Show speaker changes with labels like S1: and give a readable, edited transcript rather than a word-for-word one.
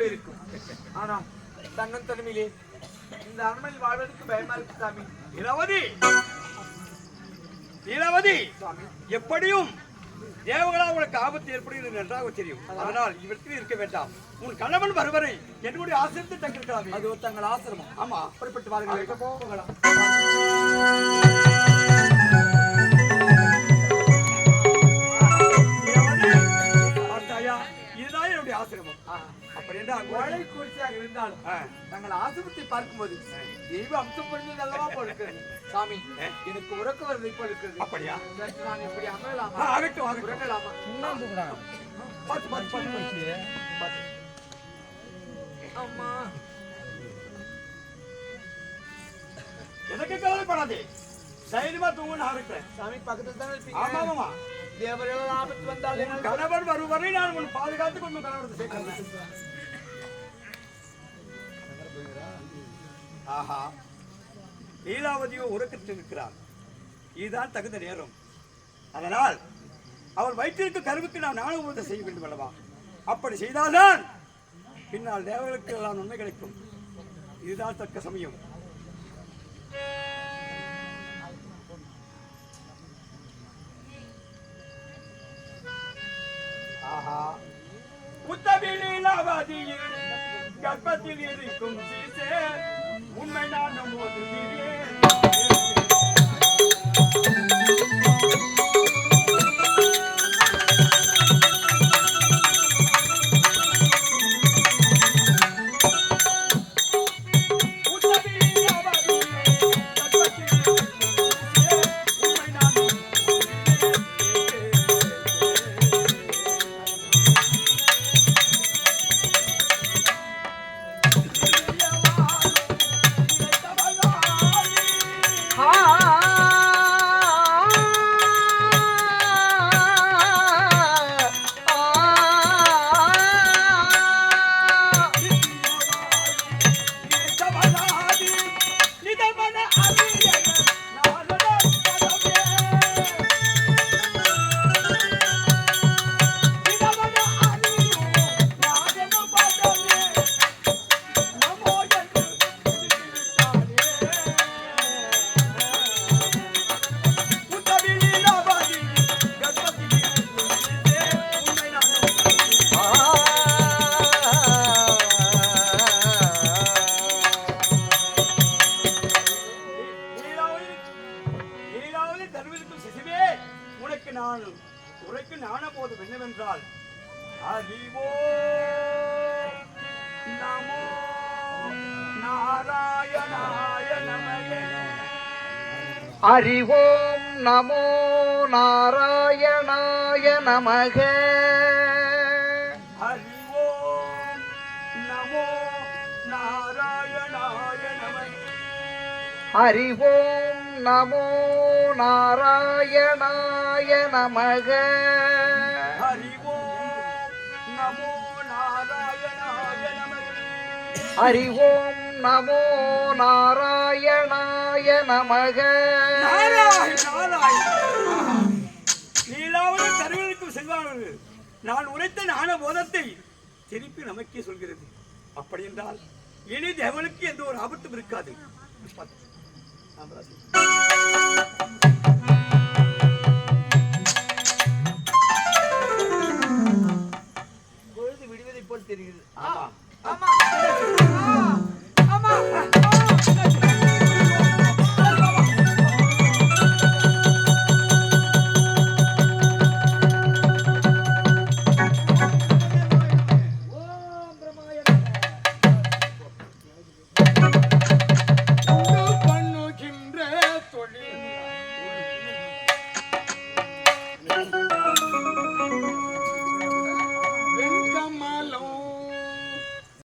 S1: போயிருக்கும். ஆனா தங்கம் தனிமையிலே இந்த அரண்மனையில் வாழ்வதற்கு பயமா இருக்கு சாமி.
S2: லீலாவதி எப்படியும் தேவகளா உங்களுக்கு ஆபத்து ஏற்படுகிறது நன்றாக தெரியும். அதனால் இவருக்கு இருக்க வேண்டாம். உன் கணவன் வருவரை என்னுடைய ஆசிரியத்தை தங்கிருக்கலாமே.
S1: அது தங்கள் ஆசிரமம்.
S2: ஆமா, புறப்பட்டு வாருங்கள்.
S1: போகலாம்.
S2: இதுதான் என்னுடைய ஆசிரமம். அப்படி என்றால்
S1: குறிச்சியாக இருந்தாலும் தங்கள் ஆசிரமத்தை பார்க்கும்போது தெய்வ அம்சம் புரிஞ்சு நல்லவா போல் இருக்கிறது சாமி. எனக்கு உறக்க வருது இப்போ இருக்கிறது.
S2: அப்படியா?
S1: நான் எப்படி அமரலாமா?
S2: ஆகட்டும்,
S1: உறக்கலாமா? அம்மா
S2: எனக்கு கவலைப்படாதே, தைரியமா தூங்க நான் இருக்கிறேன்.
S1: சாமி பக்கத்துல தான் இருப்பீங்க.
S2: ஆமாமா,
S1: தேவர்கள் ஆபத்து வந்தால்
S2: கணவன் வரும் வரை நான் உன் பாதுகாத்து கொண்டு கணவன் சேர்க்கிறேன். ஆஹா, லீலாவதியோ உறக்கத்தில் இருக்கிறார். இதுதான் தகுந்த நேரம். அதனால் அவள் வயிற்றிற்கு கருவுக்கு நாம் ஞானபோதம் செய்ய வேண்டும் அல்லவா? அப்படி செய்தால்தான் பின்னால் தேவர்களுக்கு எல்லாம் நன்மை கிடைக்கும். இதுதான் தக்க சமயம். ஆஹா, உத்தமி லீலாவதியில் கர்ப்பத்தில் இருக்கும் சீசே உண்மை நான் நம்புகிறேன்.
S1: அறிவோம் நமோ நாராயணாய நமக.
S2: அறிவோம் நமோ நாராயணாய நமக.
S1: அறிவோம் நமோ நாராயணாய நமக.
S2: அறிவோம் நமோ நாராயணாய நமக.
S1: அறிவோம் நமோ நாராயணாய நமக.
S2: லீலாவதி தருவதற்கும் செல்வார்கள் நான் உரைத்த ஞான போதத்தை திருப்பி நமக்கே சொல்கிறது. அப்படி என்றால் இனி தேவனுக்கு எந்த ஒரு ஆபத்தும் இருக்காது.
S1: பொழுது விடுவதை போல் தெரிகிறது.
S2: ஆமா
S1: ஆமா ஆமா.